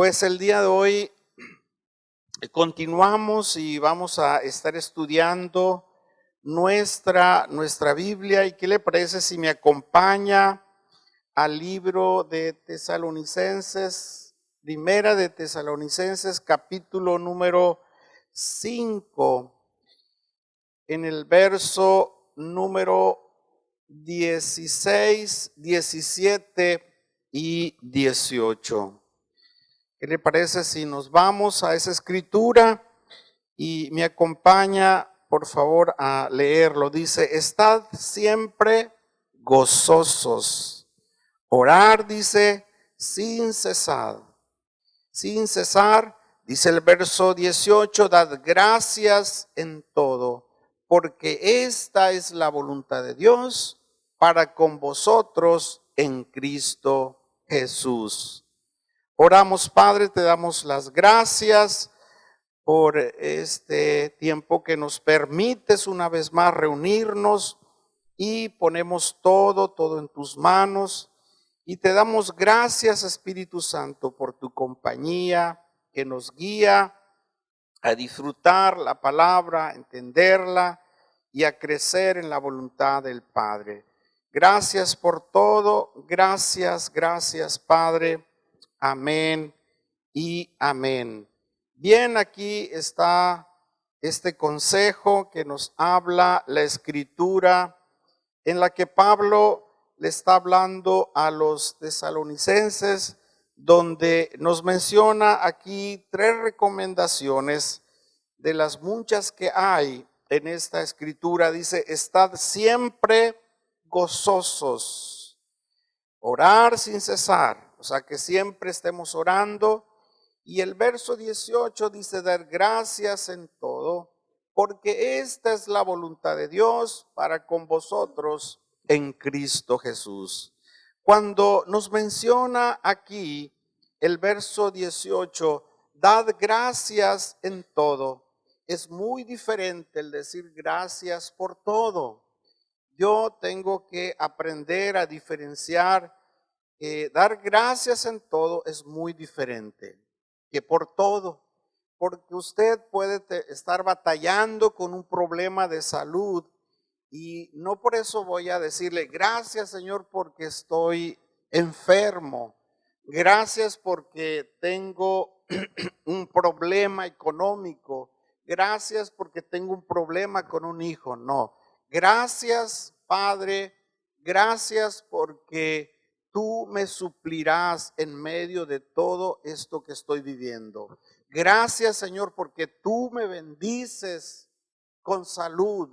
Pues el día de hoy continuamos y vamos a estar estudiando nuestra Biblia. ¿Y qué le parece si me acompaña al libro de Tesalonicenses, primera de Tesalonicenses, capítulo número 5, en el verso número 16, 17 y 18? ¿Qué le parece si nos vamos a esa escritura y me acompaña, por favor, a leerlo? Dice: estad siempre gozosos. Orar, dice, sin cesar. Sin cesar, dice el verso 18, dad gracias en todo, porque esta es la voluntad de Dios para con vosotros en Cristo Jesús. Oramos, Padre, te damos las gracias por este tiempo que nos permites una vez más reunirnos y ponemos todo en tus manos. Y te damos gracias, Espíritu Santo, por tu compañía que nos guía a disfrutar la palabra, a entenderla y a crecer en la voluntad del Padre. Gracias por todo, gracias, Padre. Amén y amén. Bien, aquí está este consejo que nos habla la Escritura, en la que Pablo le está hablando a los tesalonicenses, donde nos menciona aquí 3 recomendaciones de las muchas que hay en esta Escritura. Dice: estad siempre gozosos, orar sin cesar, o sea que siempre estemos orando. Y el verso 18 dice: dar gracias en todo, porque esta es la voluntad de Dios para con vosotros en Cristo Jesús. Cuando nos menciona aquí el verso 18, dad gracias en todo, es muy diferente el decir gracias por todo. Yo tengo que aprender a diferenciar que dar gracias en todo es muy diferente que por todo, porque usted puede estar batallando con un problema de salud y no por eso voy a decirle gracias, Señor, porque estoy enfermo, gracias porque tengo un problema económico, gracias porque tengo un problema con un hijo. No, gracias, Padre, gracias porque tú me suplirás en medio de todo esto que estoy viviendo. Gracias, Señor, porque tú me bendices con salud.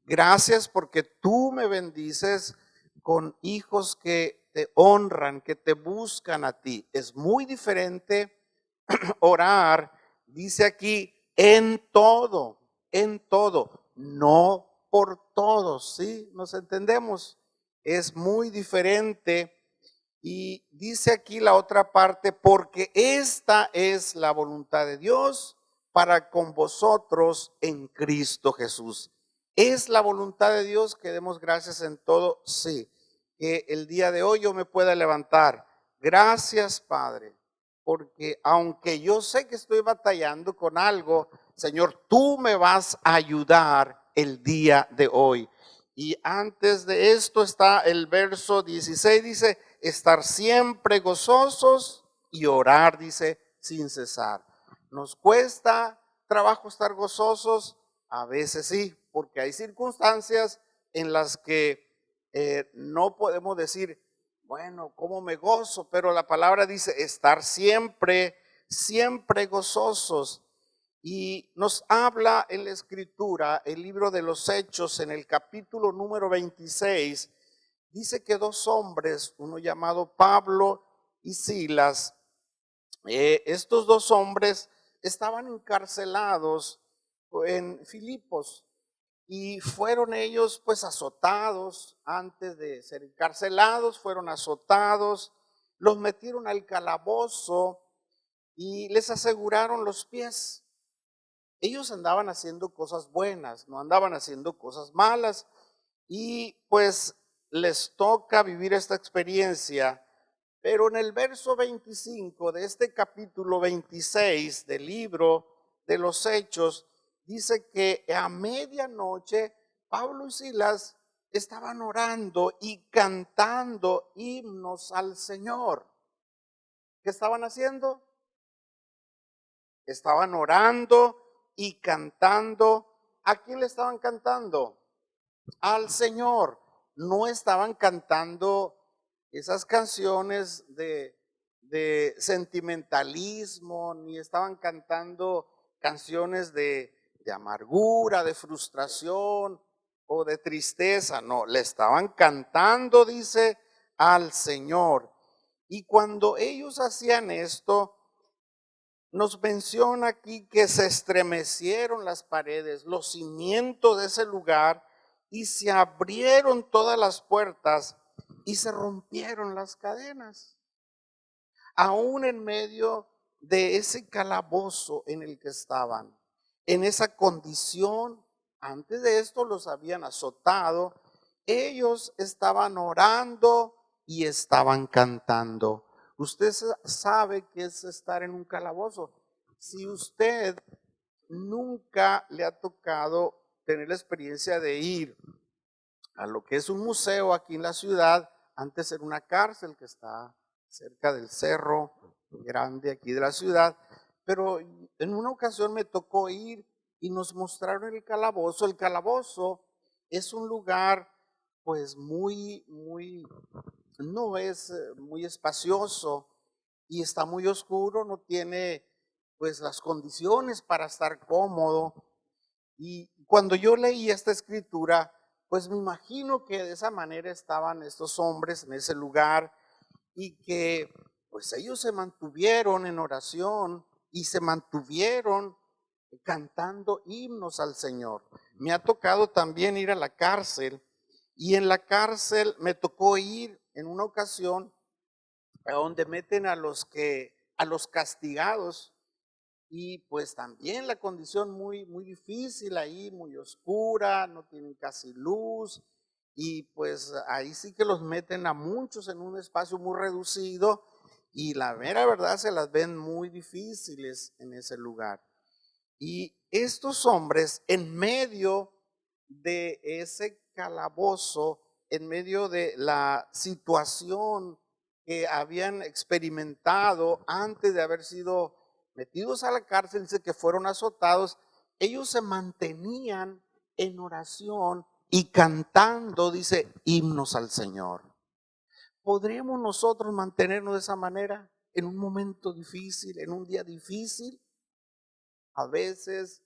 Gracias porque tú me bendices con hijos que te honran, que te buscan a ti. Es muy diferente orar, dice aquí, en todo, no por todos, ¿sí? ¿Nos entendemos? Es muy diferente. Y dice aquí la otra parte: porque esta es la voluntad de Dios para con vosotros en Cristo Jesús. ¿Es la voluntad de Dios que demos gracias en todo? Sí. Que el día de hoy yo me pueda levantar. Gracias, Padre, porque aunque yo sé que estoy batallando con algo, Señor, tú me vas a ayudar el día de hoy. Y antes de esto está el verso 16, dice: estar siempre gozosos y orar, dice, sin cesar. ¿Nos cuesta trabajo estar gozosos? A veces sí, porque hay circunstancias en las que no podemos decir, bueno, ¿cómo me gozo? Pero la palabra dice estar siempre gozosos. Y nos habla en la Escritura, el libro de los Hechos, en el capítulo número 26, dice que 2 hombres, uno llamado Pablo y Silas, estos 2 hombres estaban encarcelados en Filipos y fueron ellos pues azotados. Antes de ser encarcelados fueron azotados, los metieron al calabozo y les aseguraron los pies. Ellos andaban haciendo cosas buenas, no andaban haciendo cosas malas, y pues les toca vivir esta experiencia Pero en el verso 25 de este capítulo 26 del libro de los Hechos, dice que a medianoche Pablo y Silas estaban orando y cantando himnos al Señor. ¿Qué estaban haciendo? Estaban orando y cantando. ¿A quién le estaban cantando? Al Señor. No estaban cantando esas canciones de sentimentalismo, ni estaban cantando canciones de amargura, de frustración o de tristeza. No, le estaban cantando, dice, al Señor. Y cuando ellos hacían esto, nos menciona aquí que se estremecieron las paredes, los cimientos de ese lugar, y se abrieron todas las puertas y se rompieron las cadenas. Aún en medio de ese calabozo en el que estaban, en esa condición, antes de esto los habían azotado, ellos estaban orando y estaban cantando. Usted sabe qué es estar en un calabozo. Si usted nunca le ha tocado tener la experiencia de ir a lo que es un museo aquí en la ciudad, antes era una cárcel que está cerca del cerro grande aquí de la ciudad, pero en una ocasión me tocó ir y nos mostraron el calabozo. El calabozo es un lugar pues no es muy espacioso y está muy oscuro, no tiene pues las condiciones para estar cómodo. Y cuando yo leí esta escritura, pues me imagino que de esa manera estaban estos hombres en ese lugar y que pues ellos se mantuvieron en oración y se mantuvieron cantando himnos al Señor. Me ha tocado también ir a la cárcel y en la cárcel me tocó ir en una ocasión a donde meten a los castigados, y pues también la condición muy difícil ahí, muy oscura, no tienen casi luz, y pues ahí sí que los meten a muchos en un espacio muy reducido, y la mera verdad se las ven muy difíciles en ese lugar. Y estos hombres en medio de ese calabozo, en medio de la situación que habían experimentado antes de haber sido metidos a la cárcel, dice que fueron azotados, ellos se mantenían en oración y cantando, dice, himnos al Señor. ¿Podríamos nosotros mantenernos de esa manera en un momento difícil, en un día difícil? A veces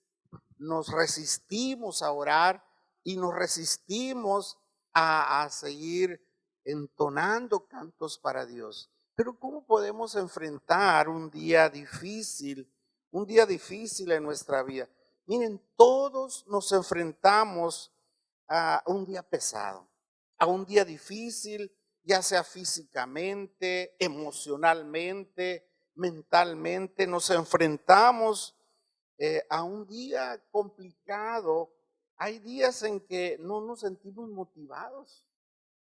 nos resistimos a orar y nos resistimos a seguir entonando cantos para Dios. Pero ¿cómo podemos enfrentar un día difícil en nuestra vida? Miren, todos nos enfrentamos a un día pesado, a un día difícil, ya sea físicamente, emocionalmente, mentalmente, nos enfrentamos a un día complicado. Hay días en que no nos sentimos motivados.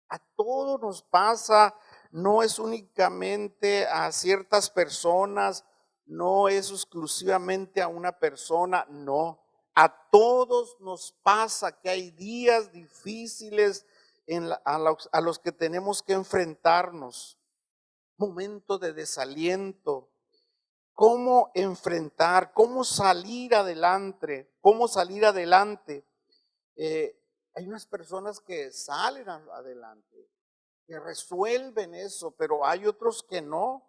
A todos nos pasa, no es únicamente a ciertas personas, no es exclusivamente a una persona, no. A todos nos pasa que hay días difíciles a los que tenemos que enfrentarnos, momentos de desaliento. ¿Cómo enfrentar, cómo salir adelante, cómo salir adelante? Hay unas personas que salen adelante, que resuelven eso, pero hay otros que no.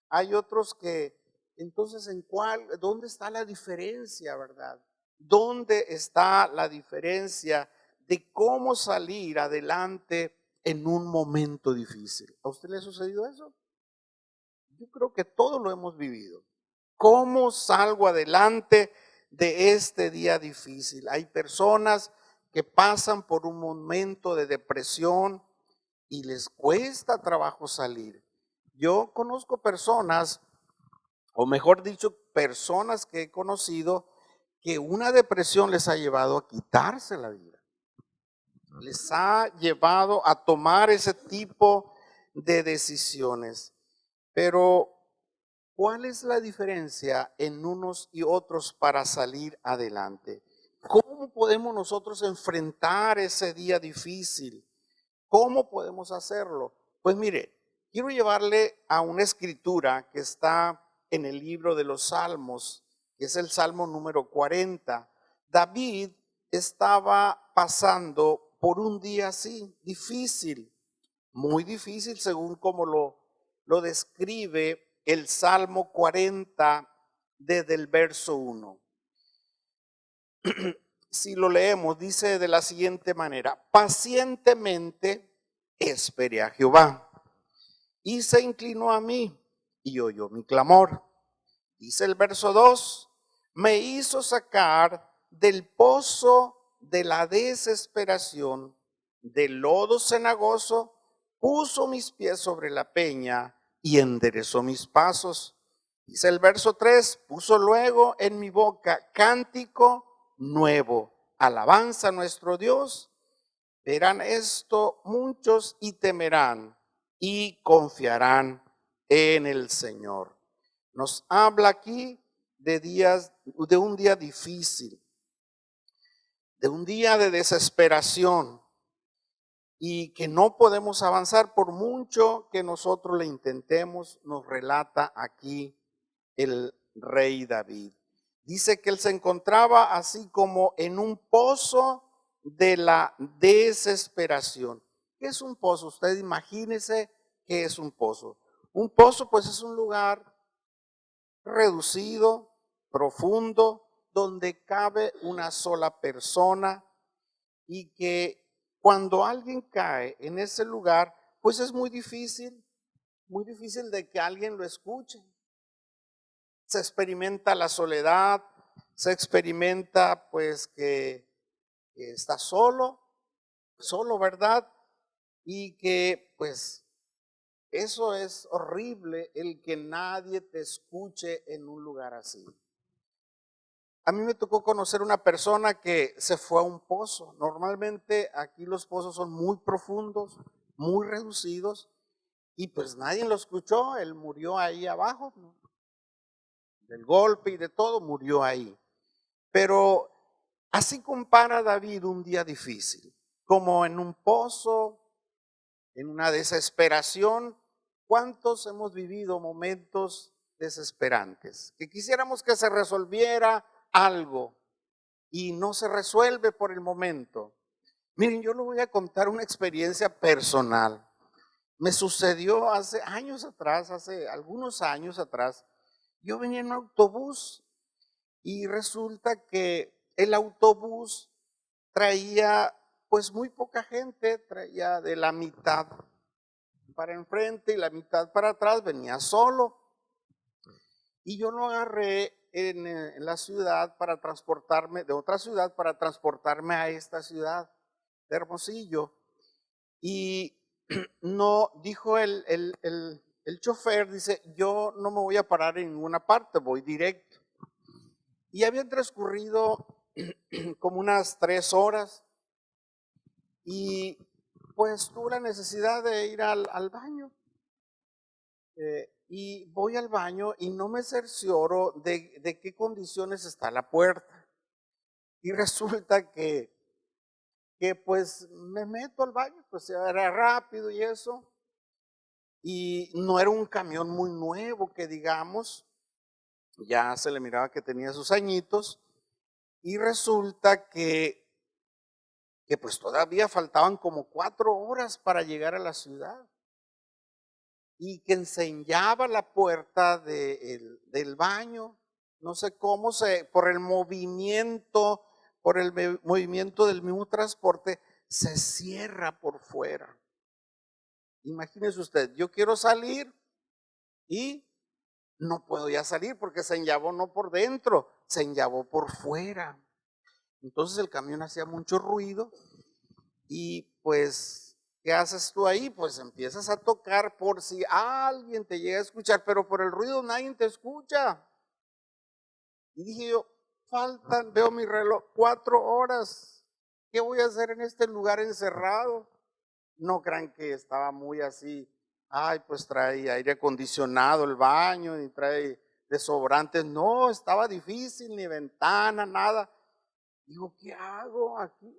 Hay otros que, entonces, ¿dónde está la diferencia, verdad? ¿Dónde está la diferencia de cómo salir adelante en un momento difícil? ¿A usted le ha sucedido eso? Yo creo que todos lo hemos vivido. ¿Cómo salgo adelante de este día difícil? Hay personas que pasan por un momento de depresión y les cuesta trabajo salir. Yo conozco personas, o mejor dicho, personas que he conocido que una depresión les ha llevado a quitarse la vida. Les ha llevado a tomar ese tipo de decisiones. Pero, ¿cuál es la diferencia en unos y otros para salir adelante? ¿Cómo podemos nosotros enfrentar ese día difícil? ¿Cómo podemos hacerlo? Pues mire, quiero llevarle a una escritura que está en el libro de los Salmos, que es el Salmo número 40. David estaba pasando por un día así, difícil, muy difícil según como lo describe el Salmo 40 desde el verso 1. Si lo leemos, dice de la siguiente manera: pacientemente esperé a Jehová y se inclinó a mí y oyó mi clamor. Dice el verso 2, me hizo sacar del pozo de la desesperación, del lodo cenagoso, puso mis pies sobre la peña y enderezó mis pasos. Dice el verso 3, puso luego en mi boca cántico nuevo, alabanza a nuestro Dios. Verán esto muchos y temerán y confiarán en el Señor. Nos habla aquí de un día difícil, de un día de desesperación y que no podemos avanzar por mucho que nosotros le intentemos, nos relata aquí el rey David. Dice que él se encontraba así como en un pozo de la desesperación. ¿Qué es un pozo? Usted imagínese qué es un pozo. Un pozo pues es un lugar reducido, profundo, donde cabe una sola persona y que cuando alguien cae en ese lugar, pues es muy difícil de que alguien lo escuche. Se experimenta la soledad, se experimenta pues que está solo, ¿verdad? Y que pues eso es horrible, el que nadie te escuche en un lugar así. A mí me tocó conocer una persona que se fue a un pozo. Normalmente aquí los pozos son muy profundos, muy reducidos, y pues nadie lo escuchó, él murió ahí abajo, ¿no? Del golpe y de todo, murió ahí. Pero así compara David un día difícil, como en un pozo, en una desesperación. ¿Cuántos hemos vivido momentos desesperantes? Que quisiéramos que se resolviera algo y no se resuelve por el momento. Miren, yo le voy a contar una experiencia personal. Me sucedió hace años atrás, hace algunos años atrás. Yo venía en un autobús y resulta que el autobús traía pues muy poca gente, traía de la mitad para enfrente y la mitad para atrás, venía solo. Y yo lo agarré en la ciudad para transportarme, de otra ciudad para transportarme a esta ciudad de Hermosillo. Y no, dijo el chofer, dice, yo no me voy a parar en ninguna parte, voy directo. Y habían transcurrido como unas 3 horas y pues tuve la necesidad de ir al baño. Y voy al baño y no me cercioro de qué condiciones está la puerta. Y resulta que pues me meto al baño, pues era rápido y eso. Y no era un camión muy nuevo que digamos, ya se le miraba que tenía sus añitos. Y resulta que pues todavía faltaban como 4 horas para llegar a la ciudad. Y que enseñaba la puerta del baño, no sé cómo por el movimiento, movimiento del mismo transporte, se cierra por fuera. Imagínese usted, yo quiero salir y no puedo ya salir porque se enllavó no por dentro, se enllavó por fuera. Entonces el camión hacía mucho ruido y pues, ¿qué haces tú ahí? Pues empiezas a tocar por si alguien te llega a escuchar, pero por el ruido nadie te escucha. Y dije yo, veo mi reloj, 4 horas. ¿Qué voy a hacer en este lugar encerrado? No crean que estaba muy así Ay, pues trae aire acondicionado el baño y trae desodorantes. No, estaba difícil, ni ventana, nada. Digo, ¿qué hago aquí?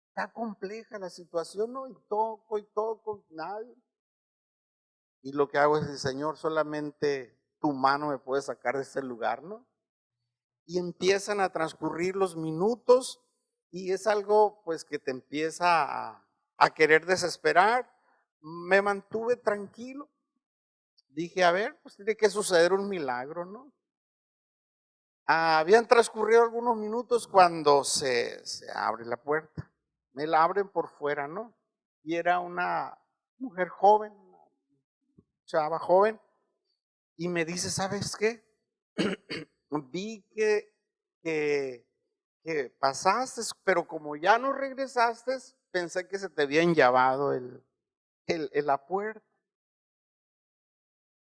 Está compleja la situación, ¿no? Y toco, nadie. Y lo que hago es decir, Señor, solamente tu mano me puede sacar de este lugar, ¿no? Y empiezan a transcurrir los minutos y es algo pues que te empieza a querer desesperar. Me mantuve tranquilo. Dije, a ver, pues tiene que suceder un milagro, ¿no? Habían transcurrido algunos minutos cuando se abre la puerta. Me la abren por fuera, ¿no? Y era una mujer joven, una chava joven, y me dice, ¿sabes qué? Vi que, que pasaste, pero como ya no regresaste, pensé que se te habían llevado la puerta.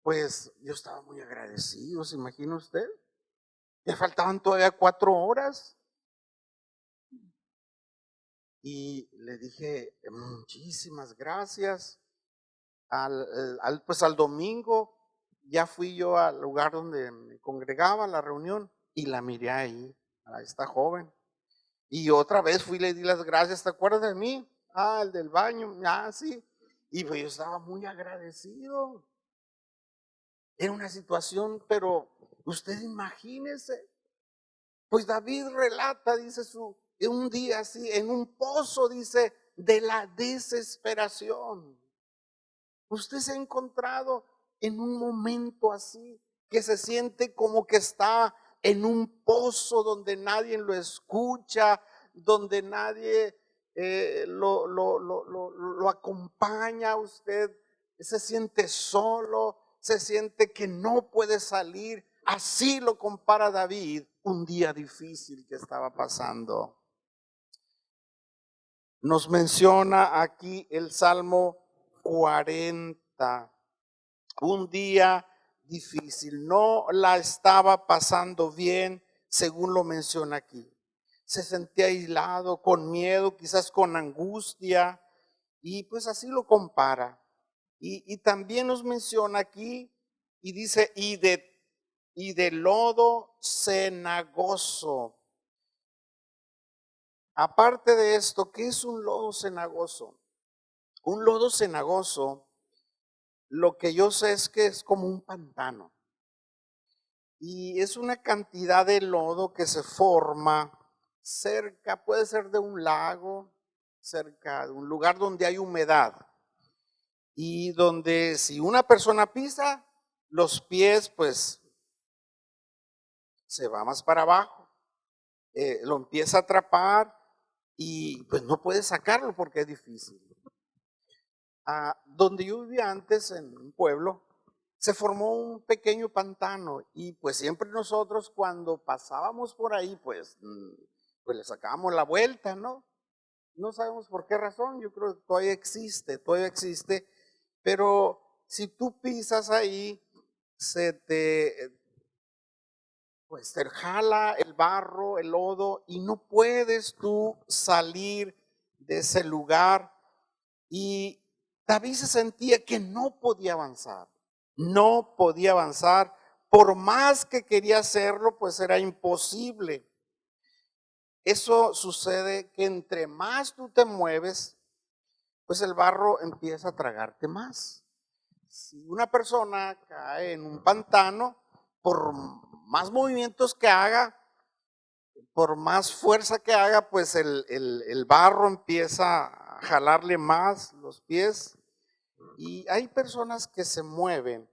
Pues yo estaba muy agradecido, ¿se imagina usted? Me faltaban todavía 4 horas. Y le dije, muchísimas gracias. Pues al domingo ya fui yo al lugar donde me congregaba la reunión y la miré ahí, a esta joven. Y otra vez fui y le di las gracias, ¿te acuerdas de mí? El del baño, sí. Y pues yo estaba muy agradecido. Era una situación, pero usted imagínese, pues David relata, dice en un día así, en un pozo, dice, de la desesperación. Usted se ha encontrado en un momento así, que se siente como que está en un pozo donde nadie lo escucha, donde nadie lo acompaña. Usted se siente solo, se siente que no puede salir. Así lo compara David, un día difícil que estaba pasando. Nos menciona aquí el Salmo 40, un día difícil, no la estaba pasando bien, según lo menciona aquí. Se sentía aislado, con miedo, quizás con angustia, y pues así lo compara. Y también nos menciona aquí, y dice, y de lodo cenagoso. Aparte de esto, ¿qué es un lodo cenagoso? Un lodo cenagoso, lo que yo sé es que es como un pantano. Y es una cantidad de lodo que se forma cerca, puede ser de un lago, cerca de un lugar donde hay humedad. Y donde si una persona pisa, los pies pues se va más para abajo, lo empieza a atrapar y pues no puede sacarlo porque es difícil. Donde yo vivía antes, en un pueblo, se formó un pequeño pantano y pues siempre nosotros cuando pasábamos por ahí, pues le sacábamos la vuelta, ¿no? No sabemos por qué razón, yo creo que todavía existe, pero si tú pisas ahí, pues te jala el barro, el lodo y no puedes tú salir de ese lugar. Y David se sentía que no podía avanzar, por más que quería hacerlo, pues era imposible. Eso sucede que entre más tú te mueves, pues el barro empieza a tragarte más. Si una persona cae en un pantano, por más movimientos que haga, por más fuerza que haga, pues el barro empieza a jalarle más los pies. Y hay personas que se mueven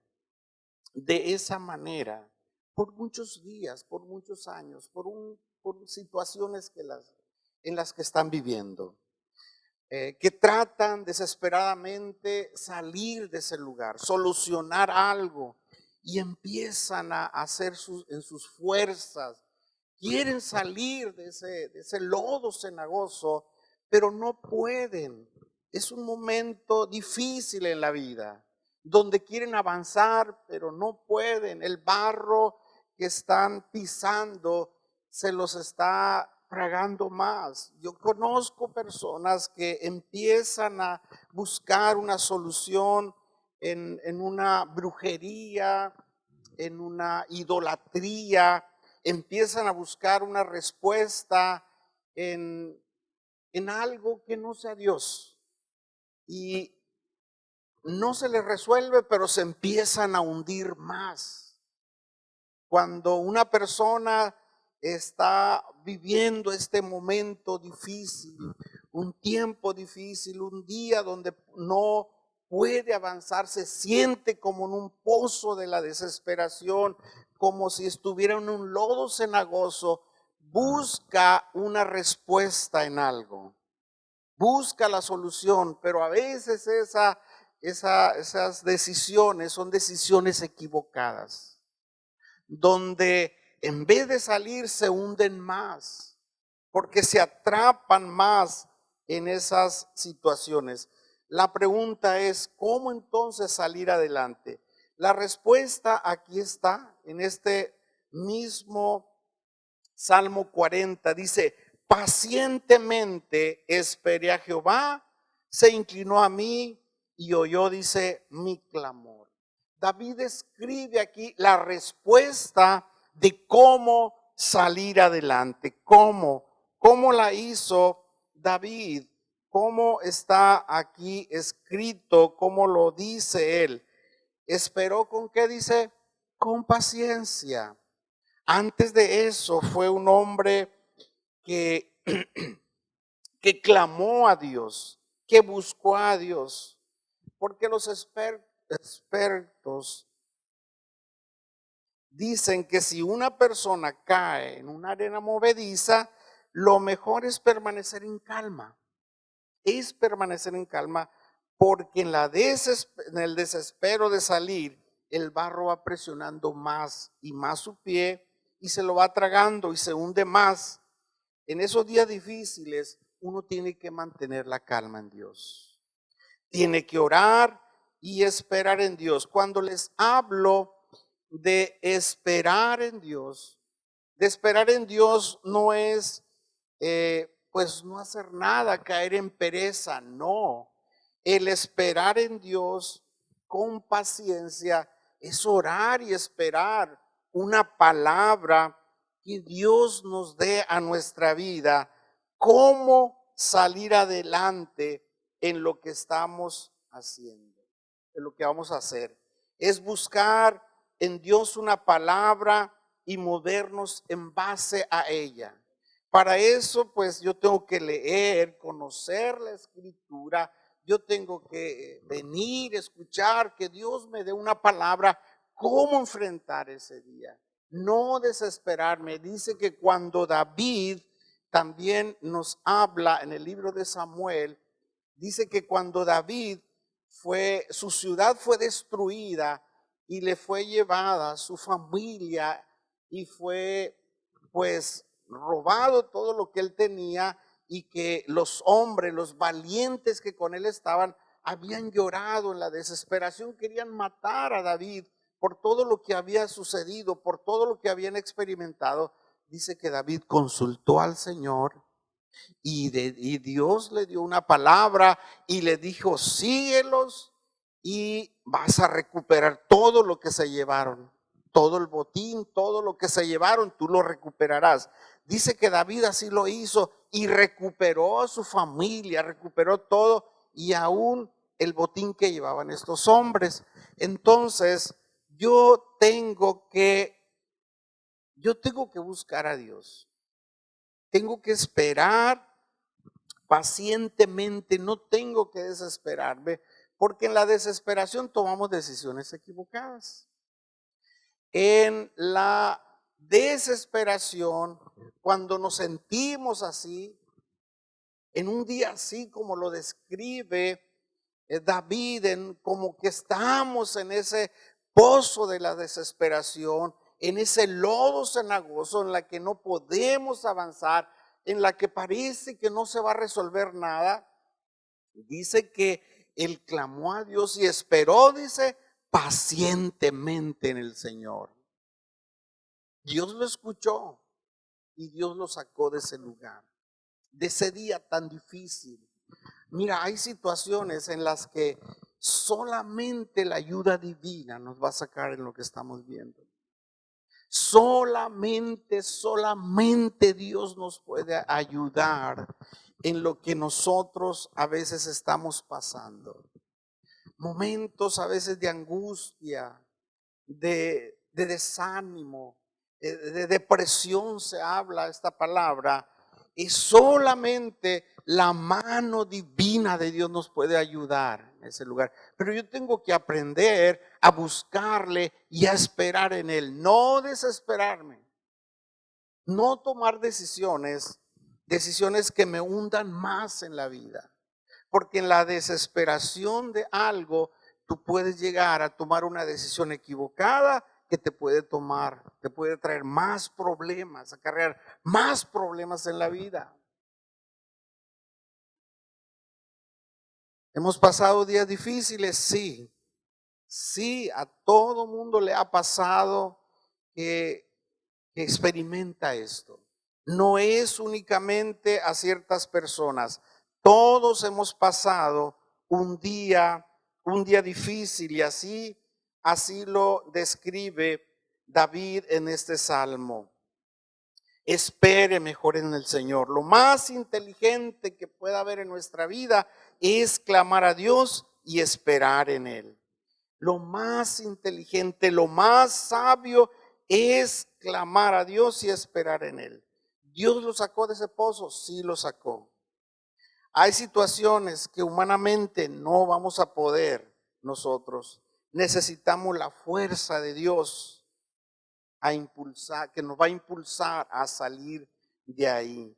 de esa manera por muchos días, por muchos años, por situaciones en las que están viviendo, que tratan desesperadamente salir de ese lugar, solucionar algo y empiezan a hacer en sus fuerzas. Quieren salir de ese lodo cenagoso, pero no pueden. Es un momento difícil en la vida, donde quieren avanzar, pero no pueden. El barro que están pisando se los está tragando más. Yo conozco personas que empiezan a buscar una solución en una brujería, en una idolatría, empiezan a buscar una respuesta en, en algo que no sea Dios. Y no se les resuelve, pero se empiezan a hundir más. Cuando una persona está viviendo este momento difícil, un tiempo difícil, un día donde no puede avanzar, se siente como en un pozo de la desesperación, como si estuviera en un lodo cenagoso, busca una respuesta en algo, busca la solución, pero a veces esas decisiones son decisiones equivocadas, donde en vez de salir se hunden más, porque se atrapan más en esas situaciones. La pregunta es, ¿cómo entonces salir adelante? La respuesta aquí está, en este mismo Salmo 40, dice, pacientemente esperé a Jehová, se inclinó a mí y oyó, dice, mi clamor. David escribe aquí la respuesta de cómo salir adelante, cómo la hizo David, cómo está aquí escrito, cómo lo dice él. Esperó con qué dice, con paciencia. Antes de eso fue un hombre que, que clamó a Dios, que buscó a Dios, porque los expertos dicen que si una persona cae en una arena movediza, lo mejor es permanecer en calma. Es permanecer en calma porque en el desespero de salir, el barro va presionando más y más su pie y se lo va tragando y se hunde más. En esos días difíciles, uno tiene que mantener la calma en Dios. Tiene que orar y esperar en Dios. Cuando les hablo de esperar en Dios, no es pues no hacer nada, caer en pereza, no. El esperar en Dios con paciencia es orar y esperar una palabra que Dios nos dé a nuestra vida, cómo salir adelante en lo que estamos haciendo, en lo que vamos a hacer. Es buscar en Dios una palabra y movernos en base a ella. Para eso, pues yo tengo que leer, conocer la escritura, yo tengo que venir, escuchar, que Dios me dé una palabra, cómo enfrentar ese día. No desesperarme. Dice que cuando David también nos habla en el libro de Samuel, dice que cuando David su ciudad fue destruida y le fue llevada su familia y fue pues robado todo lo que él tenía y que los hombres, los valientes que con él estaban, habían llorado en la desesperación, querían matar a David por todo lo que había sucedido, por todo lo que habían experimentado. Dice que David consultó al Señor y Dios le dio una palabra y le dijo, síguelos y vas a recuperar todo lo que se llevaron, todo el botín, todo lo que se llevaron, tú lo recuperarás. Dice que David así lo hizo y recuperó a su familia, recuperó todo y aún el botín que llevaban estos hombres. Entonces, yo tengo que buscar a Dios. Tengo que esperar pacientemente, no tengo que desesperarme, porque en la desesperación tomamos decisiones equivocadas. En la desesperación, cuando nos sentimos así, en un día así como lo describe David, como que estamos en ese pozo de la desesperación, en ese lodo cenagoso en la que no podemos avanzar, en la que parece que no se va a resolver nada. Dice que él clamó a Dios y esperó, dice, pacientemente en el Señor. Dios lo escuchó y Dios lo sacó de ese lugar, de ese día tan difícil. Mira, hay situaciones en las que solamente la ayuda divina nos va a sacar en lo que estamos viendo. Solamente Dios nos puede ayudar en lo que nosotros a veces estamos pasando. Momentos a veces de angustia, de desánimo, de depresión se habla esta palabra, y solamente la mano divina de Dios nos puede ayudar en ese lugar. Pero yo tengo que aprender a buscarle y a esperar en Él, no desesperarme, no tomar decisiones que me hundan más en la vida. Porque en la desesperación de algo, tú puedes llegar a tomar una decisión equivocada que te puede traer más problemas, acarrear más problemas en la vida. Hemos pasado días difíciles, sí. Sí, a todo mundo le ha pasado que experimenta esto. No es únicamente a ciertas personas. Todos hemos pasado un día difícil, y así lo describe David en este salmo. Espere mejor en el Señor. Lo más inteligente que pueda haber en nuestra vida es clamar a Dios y esperar en Él. Lo más inteligente, lo más sabio es clamar a Dios y esperar en Él. ¿Dios lo sacó de ese pozo? Sí lo sacó. Hay situaciones que humanamente no vamos a poder nosotros. Necesitamos la fuerza de Dios a impulsar, que nos va a impulsar a salir de ahí.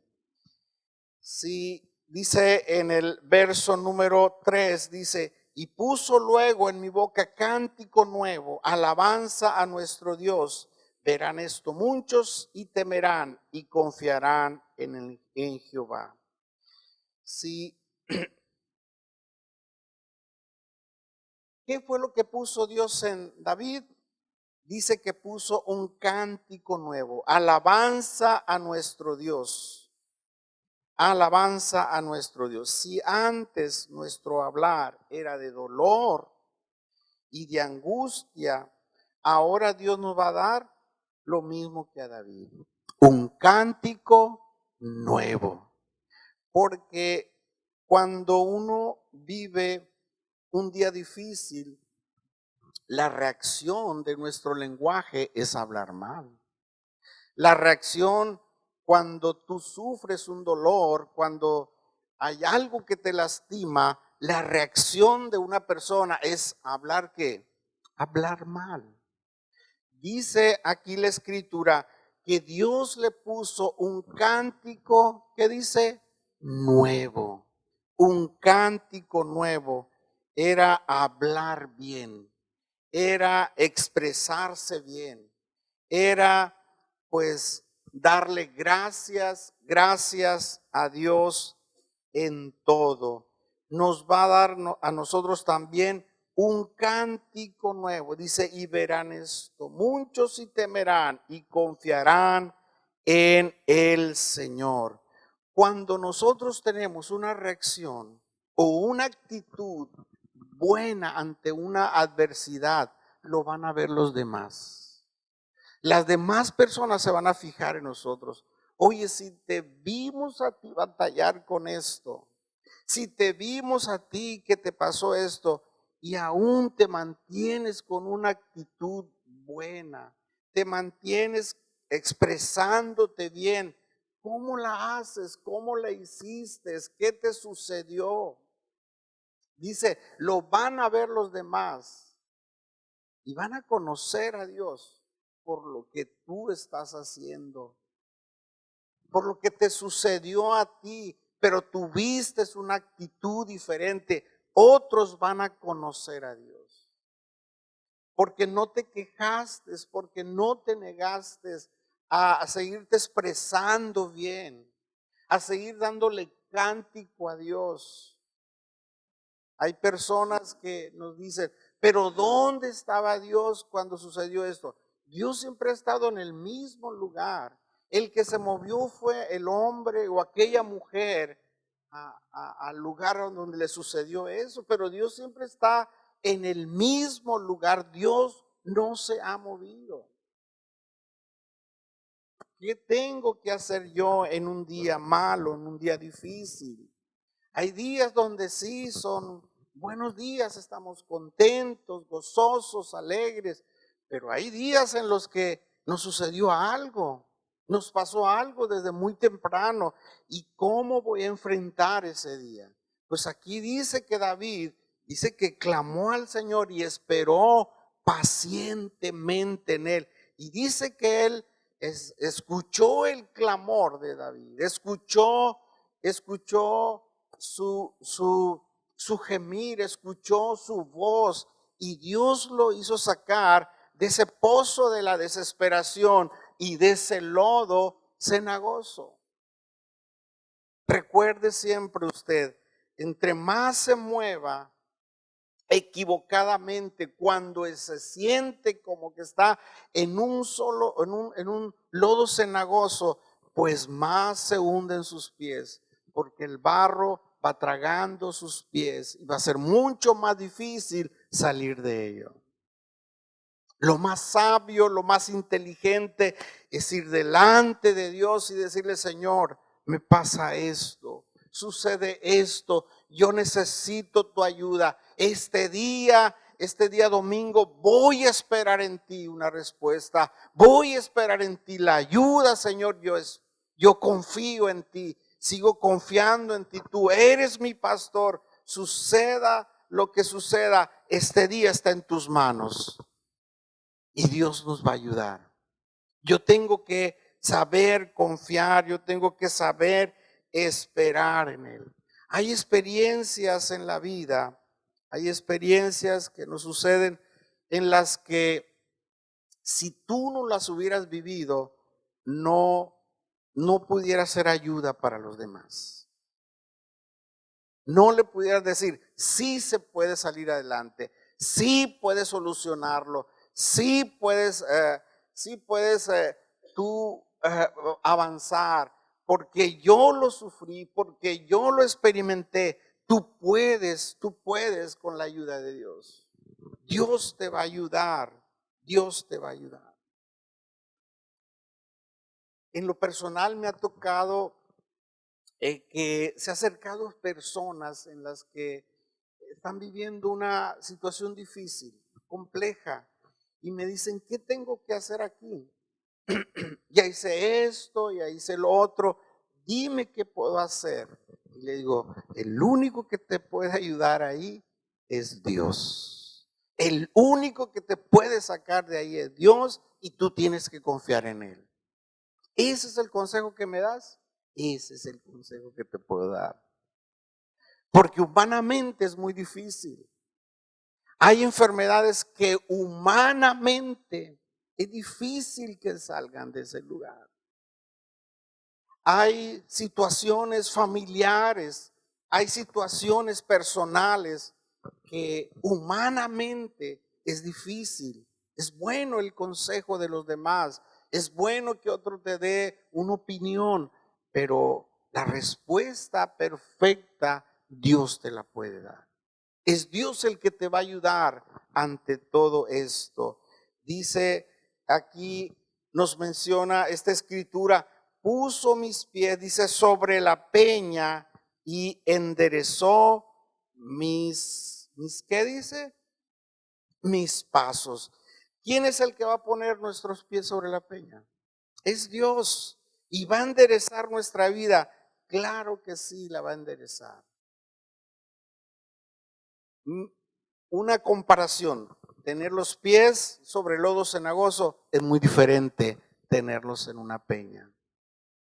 Sí, dice en el verso número 3, dice, y puso luego en mi boca cántico nuevo, alabanza a nuestro Dios. Verán esto muchos y temerán y confiarán en Jehová. Sí. ¿Qué fue lo que puso Dios en David? Dice que puso un cántico nuevo, alabanza a nuestro Dios. Alabanza a nuestro Dios. Si antes nuestro hablar era de dolor y de angustia, ahora Dios nos va a dar lo mismo que a David. Un cántico nuevo. Porque cuando uno vive un día difícil, la reacción de nuestro lenguaje es hablar mal. La reacción cuando tú sufres un dolor, cuando hay algo que te lastima, la reacción de una persona es hablar ¿qué? Hablar mal. Dice aquí la escritura que Dios le puso un cántico, ¿qué dice? Nuevo. Un cántico nuevo era hablar bien, era expresarse bien, era pues darle gracias a Dios en todo. Nos va a dar a nosotros también un cántico nuevo. Dice, y verán esto, muchos y temerán y confiarán en el Señor. Cuando nosotros tenemos una reacción o una actitud buena ante una adversidad, lo van a ver los demás. Las demás personas se van a fijar en nosotros. Oye, si te vimos a ti batallar con esto, si te vimos a ti que te pasó esto y aún te mantienes con una actitud buena, te mantienes expresándote bien, ¿cómo la haces? ¿Cómo la hiciste? ¿Qué te sucedió? Dice, lo van a ver los demás y van a conocer a Dios por lo que tú estás haciendo, por lo que te sucedió a ti, pero tuviste una actitud diferente. Otros van a conocer a Dios. Porque no te quejaste, porque no te negaste a seguirte expresando bien, a seguir dándole cántico a Dios. Hay personas que nos dicen, pero ¿dónde estaba Dios cuando sucedió esto? Dios siempre ha estado en el mismo lugar. El que se movió fue el hombre o aquella mujer al lugar donde le sucedió eso, pero Dios siempre está en el mismo lugar. Dios no se ha movido. ¿Qué tengo que hacer yo en un día malo, en un día difícil? Hay días donde sí son buenos días, estamos contentos, gozosos, alegres, pero hay días en los que nos sucedió algo, nos pasó algo desde muy temprano. ¿Y cómo voy a enfrentar ese día? Pues aquí dice que David, dice que clamó al Señor y esperó pacientemente en él. Y dice que él escuchó el clamor de David, escuchó su gemir, escuchó su voz, y Dios lo hizo sacar de ese pozo de la desesperación y de ese lodo cenagoso. Recuerde siempre usted, entre más se mueva equivocadamente, cuando se siente como que está en un lodo cenagoso, pues más se hunde en sus pies, porque el barro va tragando sus pies y va a ser mucho más difícil salir de ello. Lo más sabio, lo más inteligente es ir delante de Dios y decirle: Señor, me pasa esto, sucede esto, yo necesito tu ayuda. Este día domingo, voy a esperar en ti una respuesta, voy a esperar en ti la ayuda, Señor. Yo confío en ti, sigo confiando en ti, tú eres mi pastor. Suceda lo que suceda, este día está en tus manos. Y Dios nos va a ayudar. Yo tengo que saber confiar, yo tengo que saber esperar en Él. Hay experiencias en la vida, hay experiencias que nos suceden en las que si tú no las hubieras vivido, no pudiera ser ayuda para los demás. No le pudieras decir: sí se puede salir adelante, sí puedes solucionarlo, sí puedes tú avanzar, porque yo lo sufrí, porque yo lo experimenté. Tú puedes con la ayuda de Dios. Dios te va a ayudar, Dios te va a ayudar. En lo personal me ha tocado que se ha acercado personas en las que están viviendo una situación difícil, compleja, y me dicen: ¿qué tengo que hacer aquí? Ya hice esto, ya hice lo otro, dime qué puedo hacer. Y le digo: el único que te puede ayudar ahí es Dios. El único que te puede sacar de ahí es Dios, y tú tienes que confiar en Él. ¿Ese es el consejo que me das? Ese es el consejo que te puedo dar. Porque humanamente es muy difícil. Hay enfermedades que humanamente es difícil que salgan de ese lugar. Hay situaciones familiares, hay situaciones personales que humanamente es difícil. Es bueno el consejo de los demás, es bueno que otro te dé una opinión, pero la respuesta perfecta Dios te la puede dar. Es Dios el que te va a ayudar ante todo esto. Dice aquí, nos menciona esta escritura: puso mis pies, dice, sobre la peña y enderezó ¿qué dice? Mis pasos. ¿Quién es el que va a poner nuestros pies sobre la peña? Es Dios. ¿Y va a enderezar nuestra vida? Claro que sí, la va a enderezar. Una comparación: tener los pies sobre el lodo cenagoso es muy diferente tenerlos en una peña.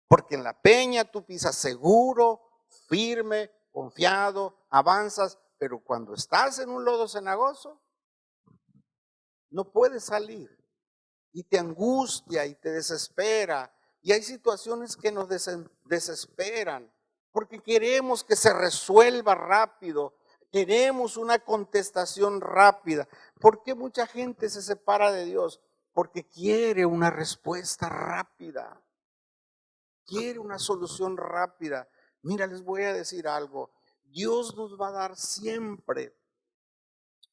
Porque en la peña tú pisas seguro, firme, confiado, avanzas, pero cuando estás en un lodo cenagoso, no puedes salir y te angustia y te desespera. Y hay situaciones que nos desesperan porque queremos que se resuelva rápido, queremos una contestación rápida. ¿Por qué mucha gente se separa de Dios? Porque quiere una respuesta rápida. Quiere una solución rápida. Mira, les voy a decir algo. Dios nos va a dar siempre,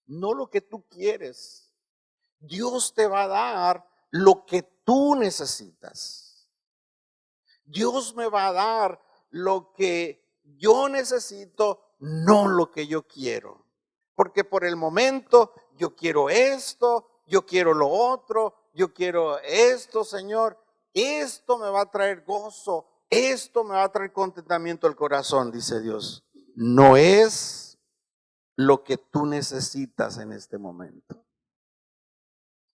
no lo que tú quieres. Dios te va a dar lo que tú necesitas. Dios me va a dar lo que yo necesito, no lo que yo quiero. Porque por el momento yo quiero esto, yo quiero lo otro, yo quiero esto, Señor. Esto me va a traer gozo, esto me va a traer contentamiento al corazón, dice Dios. No es lo que tú necesitas en este momento.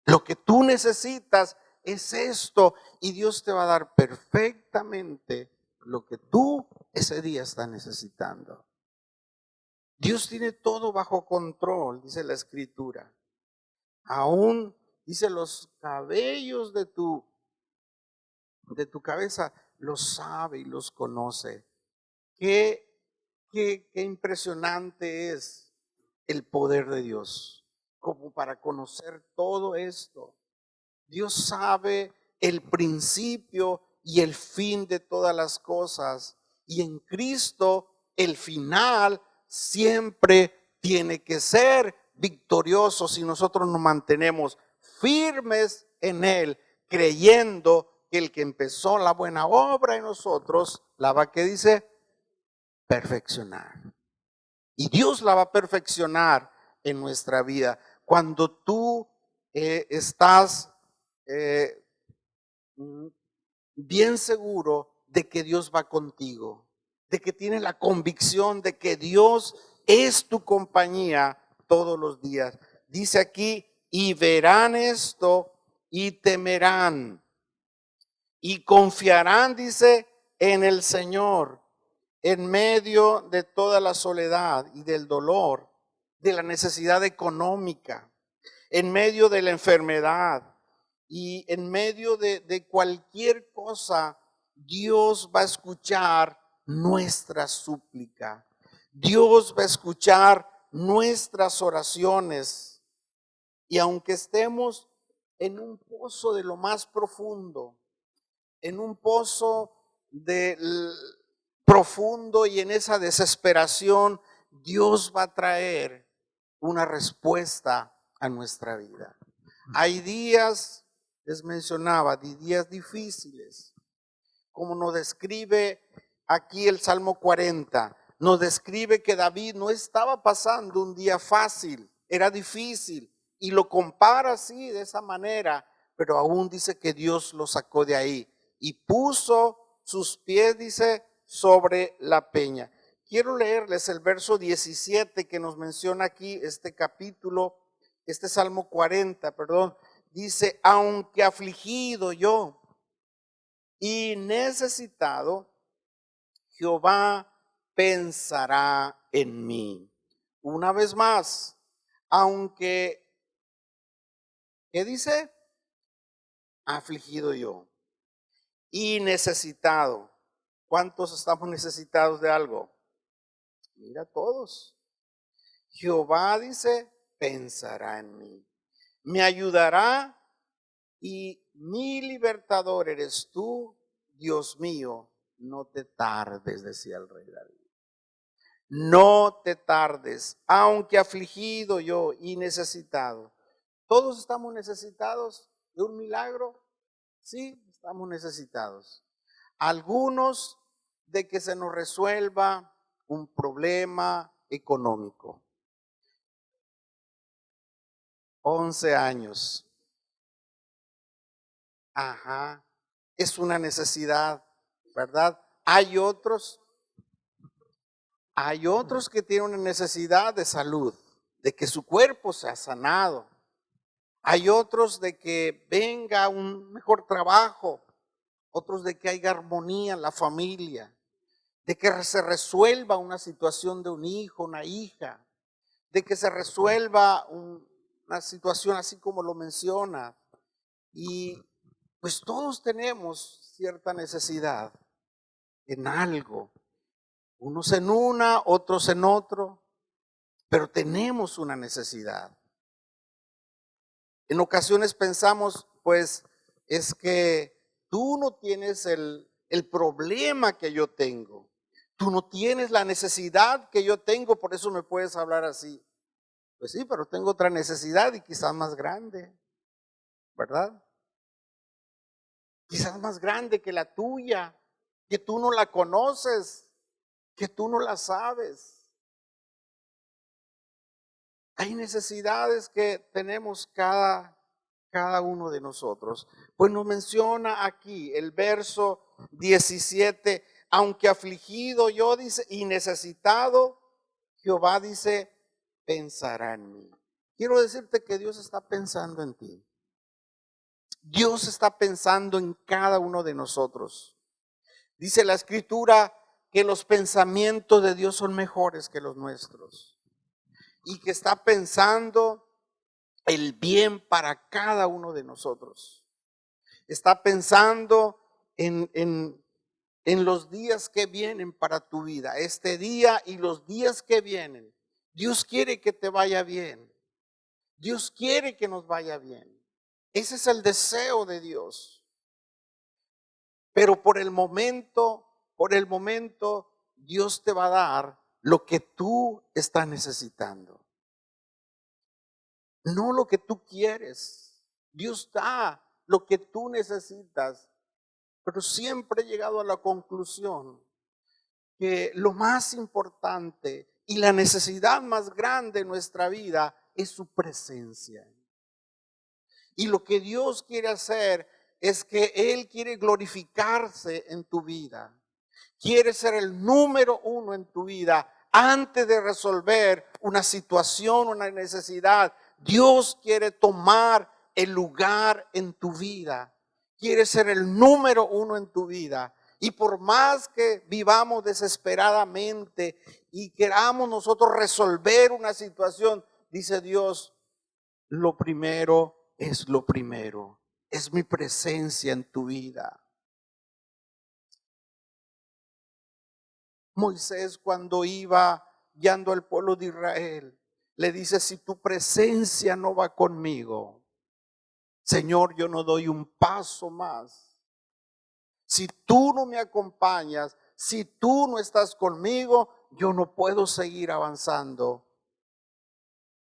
Lo que tú necesitas es esto y Dios te va a dar perfectamente lo que tú ese día estás necesitando. Dios tiene todo bajo control, dice la Escritura. Aún, dice, los cabellos de tu cabeza los sabe y los conoce. Qué impresionante es el poder de Dios, como para conocer todo esto. Dios sabe el principio y el fin de todas las cosas. Y en Cristo el final siempre tiene que ser victorioso si nosotros nos mantenemos firmes en Él, creyendo que el que empezó la buena obra en nosotros la va, ¿qué dice? Perfeccionar. Y Dios la va a perfeccionar en nuestra vida. Cuando tú estás bien seguro de que Dios va contigo, de que tienes la convicción de que Dios es tu compañía todos los días. Dice aquí, y verán esto y temerán y confiarán, dice, en el Señor en medio de toda la soledad y del dolor, de la necesidad económica, en medio de la enfermedad y en medio de cualquier cosa. Dios va a escuchar nuestra súplica. Dios va a escuchar nuestras oraciones. Y aunque estemos en un pozo de lo más profundo, en un pozo profundo y en esa desesperación, Dios va a traer una respuesta a nuestra vida. Hay días, les mencionaba, días difíciles, como nos describe aquí el Salmo 40. Nos describe que David no estaba pasando un día fácil, era difícil, y lo compara así, de esa manera, pero aún dice que Dios lo sacó de ahí y puso sus pies, dice, sobre la peña. Quiero leerles el verso 17 que nos menciona aquí este capítulo, este Salmo 40, perdón. Dice, aunque afligido yo y necesitado, Jehová pensará en mí. Una vez más, aunque, ¿qué dice? Afligido yo y necesitado. ¿Cuántos estamos necesitados de algo? Mira, todos. Jehová, dice, pensará en mí. Me ayudará y mi libertador eres tú, Dios mío. No te tardes, decía el rey David. No te tardes, aunque afligido yo y necesitado. Todos estamos necesitados de un milagro. Sí, estamos necesitados. Algunos de que se nos resuelva un problema económico. 11 años. Ajá, es una necesidad, ¿verdad? Hay otros que tienen una necesidad de salud, de que su cuerpo sea sanado. Hay otros de que venga un mejor trabajo, otros de que haya armonía en la familia, de que se resuelva una situación de un hijo, una hija, de que se resuelva una situación así como lo menciona. Y pues todos tenemos cierta necesidad en algo, unos en una, otros en otro, pero tenemos una necesidad. En ocasiones pensamos, pues, es que tú no tienes el problema que yo tengo. Tú no tienes la necesidad que yo tengo, por eso me puedes hablar así. Pues sí, pero tengo otra necesidad y quizás más grande, ¿verdad? Quizás más grande que la tuya, que tú no la conoces, que tú no la sabes. Hay necesidades que tenemos cada uno de nosotros. Pues nos menciona aquí el verso 17, aunque afligido yo, dice, y necesitado, Jehová dice, pensará en mí. Quiero decirte que Dios está pensando en ti. Dios está pensando en cada uno de nosotros. Dice la Escritura que los pensamientos de Dios son mejores que los nuestros y que está pensando el bien para cada uno de nosotros. Está pensando en los días que vienen para tu vida, este día y los días que vienen. Dios quiere que te vaya bien. Dios quiere que nos vaya bien. Ese es el deseo de Dios. Pero por el momento, Dios te va a dar lo que tú estás necesitando. No lo que tú quieres. Dios da lo que tú necesitas. Pero siempre he llegado a la conclusión que lo más importante y la necesidad más grande en nuestra vida es su presencia. Y lo que Dios quiere hacer es que Él quiere glorificarse en tu vida. Quiere ser el número uno en tu vida antes de resolver una situación, una necesidad. Dios quiere tomar el lugar en tu vida. Quiere ser el número uno en tu vida. Y por más que vivamos desesperadamente y queramos nosotros resolver una situación, dice Dios, lo primero es lo primero. Es mi presencia en tu vida. Moisés, cuando iba guiando al pueblo de Israel, le dice, si tu presencia no va conmigo, Señor, yo no doy un paso más. Si tú no me acompañas, si tú no estás conmigo, yo no puedo seguir avanzando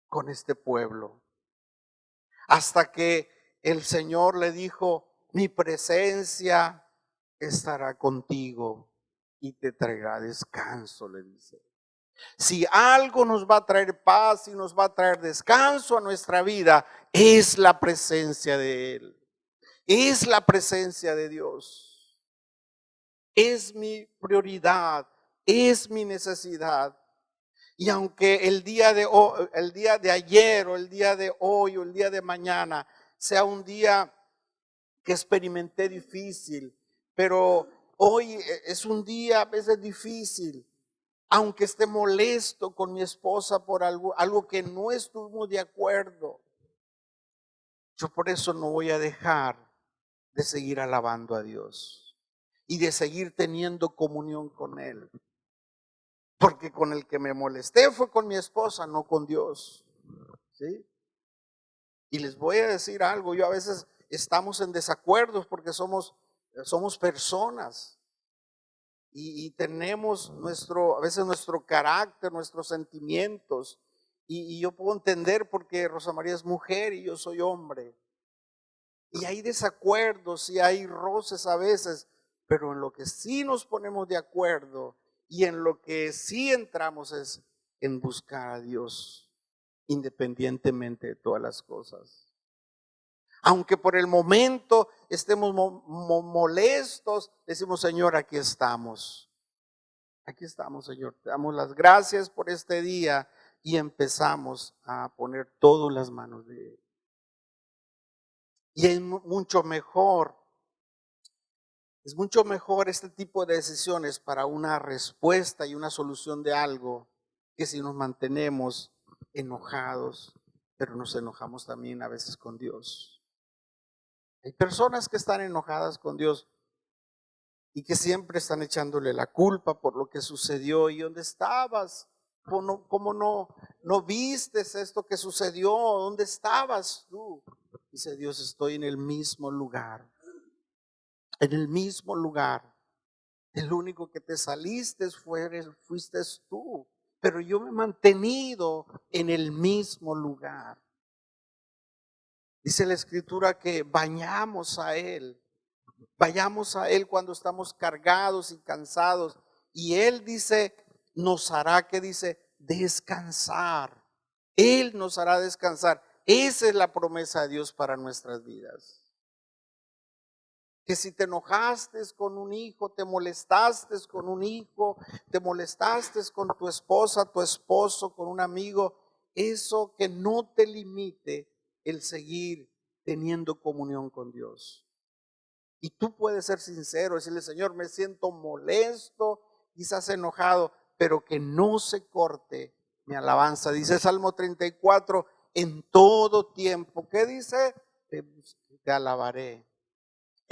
con este pueblo. Hasta que el Señor le dijo, mi presencia estará contigo y te traerá descanso, le dice. Si algo nos va a traer paz y nos va a traer descanso a nuestra vida, es la presencia de Él. Es la presencia de Dios. Es mi prioridad, es mi necesidad. Y aunque el día de ayer o el día de hoy o el día de mañana sea un día que experimenté difícil, pero hoy es un día a veces difícil, aunque esté molesto con mi esposa por algo que no estuvimos de acuerdo, yo por eso no voy a dejar de seguir alabando a Dios y de seguir teniendo comunión con Él. Porque con el que me molesté fue con mi esposa, no con Dios. ¿Sí? Y les voy a decir algo, yo a veces estamos en desacuerdos porque somos personas. Y tenemos a veces nuestro carácter, nuestros sentimientos. Y yo puedo entender porque Rosa María es mujer y yo soy hombre. Y hay desacuerdos y hay roces a veces, pero en lo que sí nos ponemos de acuerdo y en lo que sí entramos es en buscar a Dios, independientemente de todas las cosas. Aunque por el momento estemos molestos, decimos, Señor, aquí estamos. Aquí estamos, Señor. Te damos las gracias por este día y empezamos a poner todo en las manos de Él. Y es mucho mejor este tipo de decisiones para una respuesta y una solución de algo que si nos mantenemos enojados, pero nos enojamos también a veces con Dios. Hay personas que están enojadas con Dios y que siempre están echándole la culpa por lo que sucedió. ¿Y dónde estabas? ¿Cómo no vistes esto que sucedió? ¿Dónde estabas tú? Dice Dios, estoy en el mismo lugar. En el mismo lugar. El único que te saliste fuiste tú, pero yo me he mantenido en el mismo lugar. Dice la Escritura que vayamos a Él cuando estamos cargados y cansados. Y Él dice, nos hará, que dice, descansar. Él nos hará descansar. Esa es la promesa de Dios para nuestras vidas. Que si te enojaste con un hijo, te molestaste con un hijo, te molestaste con tu esposa, tu esposo, con un amigo, eso que no te limite el seguir teniendo comunión con Dios. Y tú puedes ser sincero, decirle, Señor, me siento molesto, quizás enojado, pero que no se corte mi alabanza. Dice Salmo 34, en todo tiempo, ¿qué dice? Te alabaré.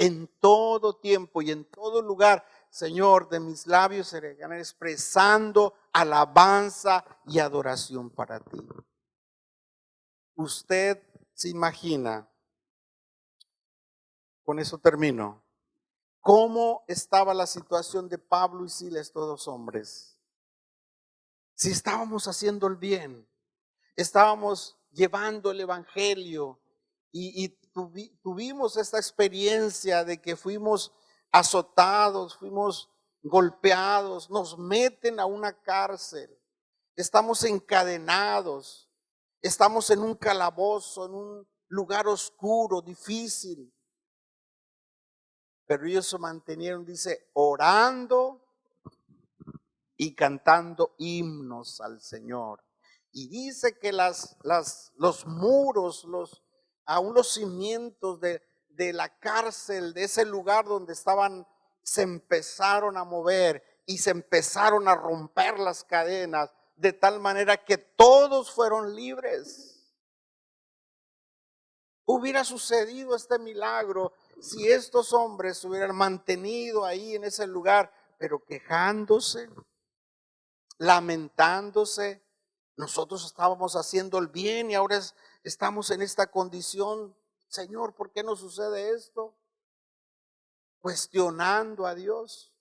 En todo tiempo y en todo lugar, Señor, de mis labios serán expresando alabanza y adoración para ti. Usted se imagina, con eso termino, cómo estaba la situación de Pablo y Silas, estos dos hombres. Si estábamos haciendo el bien, estábamos llevando el evangelio y tuvimos esta experiencia de que fuimos azotados, fuimos golpeados, nos meten a una cárcel, estamos encadenados, estamos en un calabozo, en un lugar oscuro, difícil. Pero ellos se mantenieron, dice, orando y cantando himnos al Señor. Y dice que los muros, aún los cimientos de la cárcel, de ese lugar donde estaban, se empezaron a mover y se empezaron a romper las cadenas, de tal manera que todos fueron libres. Hubiera sucedido este milagro si estos hombres se hubieran mantenido ahí en ese lugar, pero quejándose, lamentándose. Nosotros estábamos haciendo el bien y ahora estamos en esta condición. Señor, ¿por qué nos sucede esto? Cuestionando a Dios.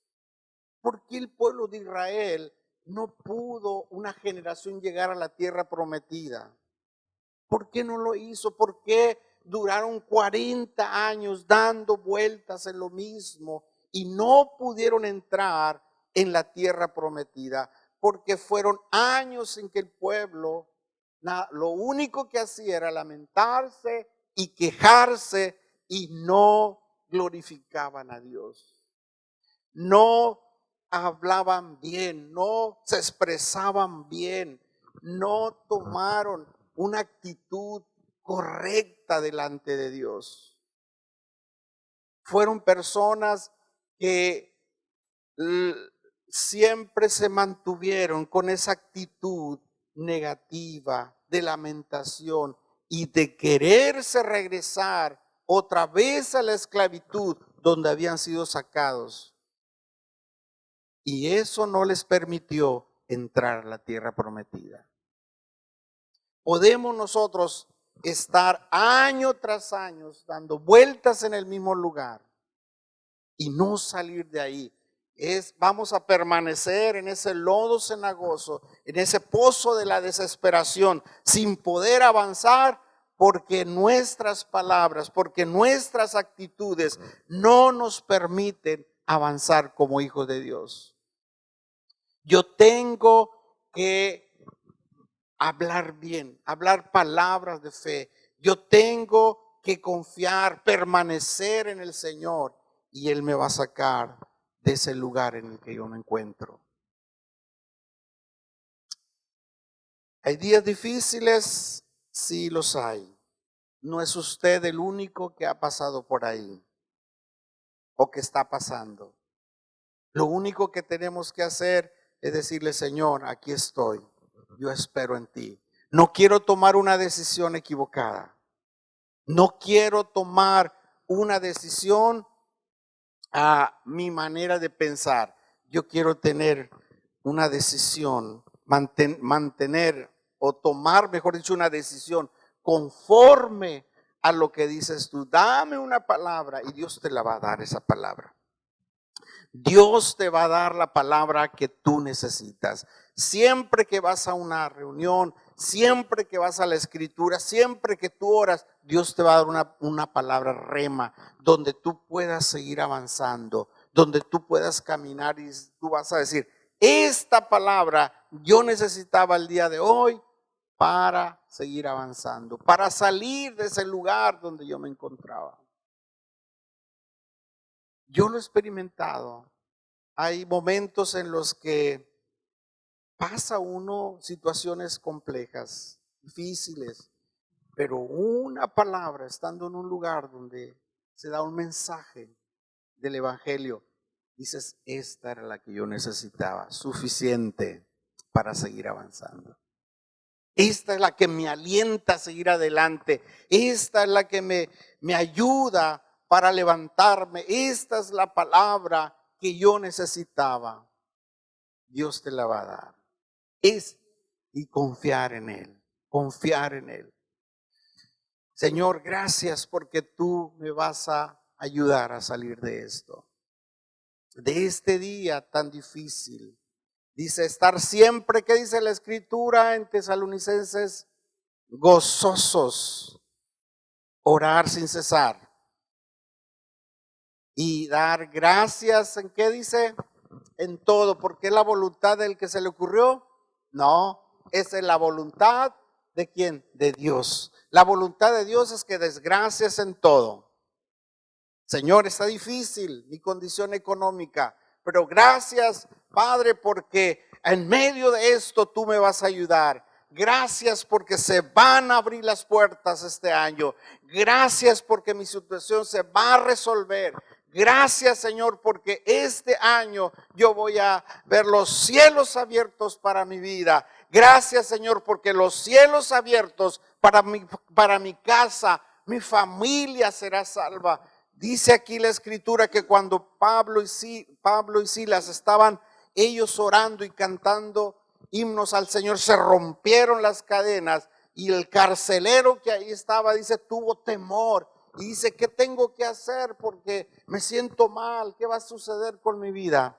¿Por qué el pueblo de Israel no pudo una generación llegar a la tierra prometida? ¿Por qué no lo hizo? ¿Por qué duraron 40 años dando vueltas en lo mismo y no pudieron entrar en la tierra prometida? Porque fueron años en que el pueblo, lo único que hacía era lamentarse y quejarse y no glorificaban a Dios. No hablaban bien, no se expresaban bien, no tomaron una actitud correcta delante de Dios. Fueron personas que siempre se mantuvieron con esa actitud negativa de lamentación y de quererse regresar otra vez a la esclavitud donde habían sido sacados. Y eso no les permitió entrar a la tierra prometida. Podemos nosotros estar año tras año dando vueltas en el mismo lugar y no salir de ahí. Vamos a permanecer en ese lodo cenagoso, en ese pozo de la desesperación, sin poder avanzar porque nuestras palabras, porque nuestras actitudes no nos permiten avanzar como hijos de Dios. Yo tengo que hablar bien, hablar palabras de fe. Yo tengo que confiar, permanecer en el Señor y Él me va a sacar de ese lugar en el que yo me encuentro. ¿Hay días difíciles? Sí, los hay. No es usted el único que ha pasado por ahí o que está pasando. Lo único que tenemos que hacer es decirle, Señor, aquí estoy, yo espero en ti. No quiero tomar una decisión equivocada. No quiero tomar una decisión a mi manera de pensar. Yo quiero tener una decisión, mantener o tomar, mejor dicho, una decisión conforme a lo que dices tú. Dame una palabra y Dios te la va a dar esa palabra. Dios te va a dar la palabra que tú necesitas. Siempre que vas a una reunión, siempre que vas a la escritura, siempre que tú oras, Dios te va a dar una palabra rema, donde tú puedas seguir avanzando, donde tú puedas caminar y tú vas a decir, esta palabra yo necesitaba el día de hoy para seguir avanzando, para salir de ese lugar donde yo me encontraba. Yo lo he experimentado. Hay momentos en los que pasa uno situaciones complejas, difíciles, pero una palabra estando en un lugar donde se da un mensaje del evangelio, dices, esta era la que yo necesitaba, suficiente para seguir avanzando. Esta es la que me alienta a seguir adelante. Esta es la que me ayuda para levantarme. Esta es la palabra que yo necesitaba. Dios te la va a dar. Y confiar en Él, confiar en Él. Señor, gracias porque tú me vas a ayudar a salir de esto, de este día tan difícil. Dice estar siempre, ¿qué dice la escritura en Tesalonicenses? Gozosos, orar sin cesar y dar gracias. ¿En qué dice? En todo, porque es la voluntad del que se le ocurrió. No, esa es la voluntad de quién, de Dios. La voluntad de Dios es que des gracias en todo. Señor, está difícil mi condición económica, pero gracias, Padre, porque en medio de esto tú me vas a ayudar. Gracias porque se van a abrir las puertas este año. Gracias porque mi situación se va a resolver. Gracias, Señor, porque este año yo voy a ver los cielos abiertos para mi vida. Gracias, Señor, porque los cielos abiertos para mi casa, mi familia será salva. Dice aquí la escritura que cuando Pablo y Silas estaban ellos orando y cantando himnos al Señor, se rompieron las cadenas y el carcelero que ahí estaba, dice, tuvo temor y dice, ¿qué tengo que hacer? Porque me siento mal, ¿qué va a suceder con mi vida?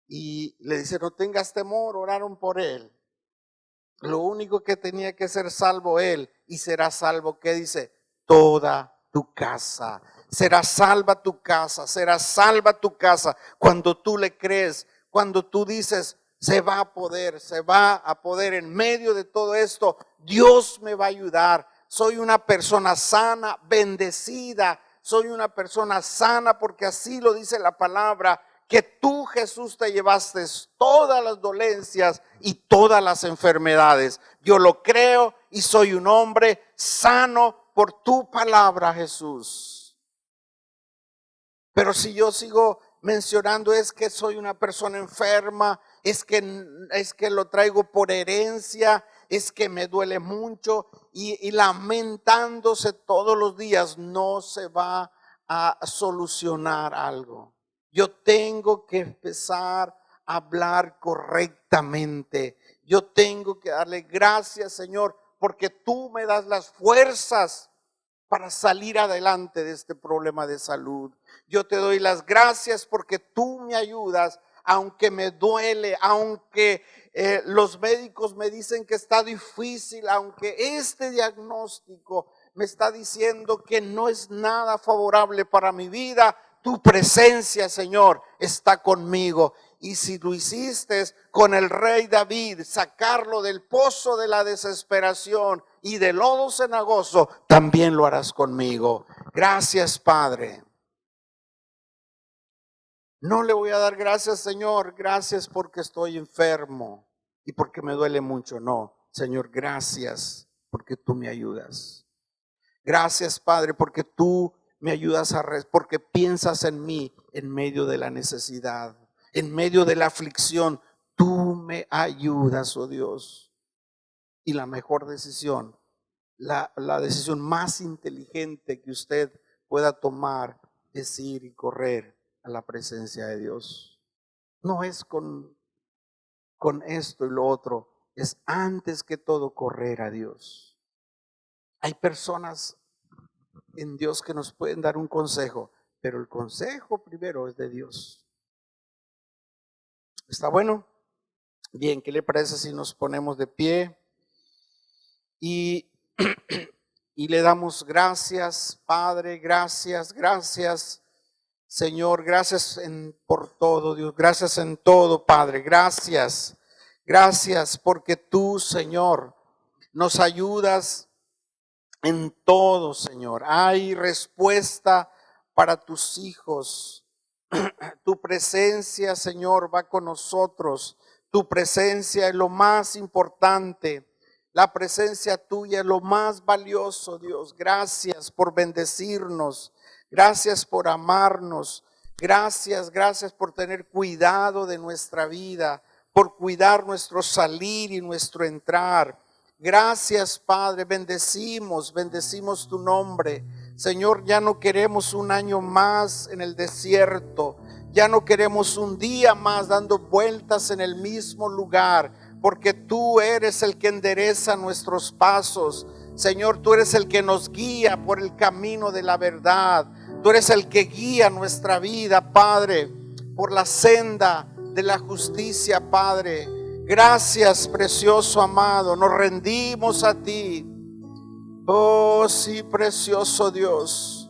Y le dice, no tengas temor, oraron por él. Lo único que tenía que ser salvo él y será salvo, ¿qué dice? Toda tu casa. Será salva tu casa, será salva tu casa cuando tú le crees, cuando tú dices, se va a poder en medio de todo esto, Dios me va a ayudar. Soy una persona sana, bendecida, soy una persona sana porque así lo dice la palabra, que tú, Jesús, te llevaste todas las dolencias y todas las enfermedades. Yo lo creo y soy un hombre sano por tu palabra, Jesús. Pero si yo sigo mencionando es que soy una persona enferma, es que lo traigo por herencia, es que me duele mucho y lamentándose todos los días no se va a solucionar algo. Yo tengo que empezar a hablar correctamente. Yo tengo que darle gracias, Señor, porque tú me das las fuerzas para salir adelante de este problema de salud. Yo te doy las gracias porque tú me ayudas, aunque me duele, aunque los médicos me dicen que está difícil, aunque este diagnóstico me está diciendo que no es nada favorable para mi vida. Tu presencia, Señor, está conmigo. Y si lo hiciste con el rey David, sacarlo del pozo de la desesperación y del lodo cenagoso, también lo harás conmigo. Gracias, Padre. No le voy a dar gracias, Señor, gracias porque estoy enfermo y porque me duele mucho. No, Señor, gracias porque tú me ayudas. Gracias, Padre, porque tú me ayudas porque piensas en mí en medio de la necesidad, en medio de la aflicción. Tú me ayudas, oh Dios. Y la mejor decisión, la decisión más inteligente que usted pueda tomar es ir y correr a la presencia de Dios. No es con esto y lo otro, es antes que todo correr a Dios. Hay personas en Dios que nos pueden dar un consejo. pero el consejo primero es de Dios. ¿Está bueno? Bien, ¿qué le parece si nos ponemos de pie y, y le damos gracias, Padre, gracias, gracias, Señor, gracias por todo, Dios, gracias en todo, Padre, gracias, gracias porque tú, Señor, nos ayudas en todo, Señor. Hay respuesta para tus hijos. Tu presencia, Señor, va con nosotros. Tu presencia es lo más importante. La presencia tuya es lo más valioso, Dios. Gracias por bendecirnos. Gracias por amarnos. Gracias, gracias por tener cuidado de nuestra vida, por cuidar nuestro salir y nuestro entrar. Gracias, Padre, bendecimos tu nombre. Señor, ya no queremos un año más en el desierto, ya no queremos un día más dando vueltas en el mismo lugar, porque tú eres el que endereza nuestros pasos. Señor, tú eres el que nos guía por el camino de la verdad, tú eres el que guía nuestra vida, Padre, por la senda de la justicia, Padre. Gracias, precioso amado, nos rendimos a ti. Oh, sí, precioso Dios.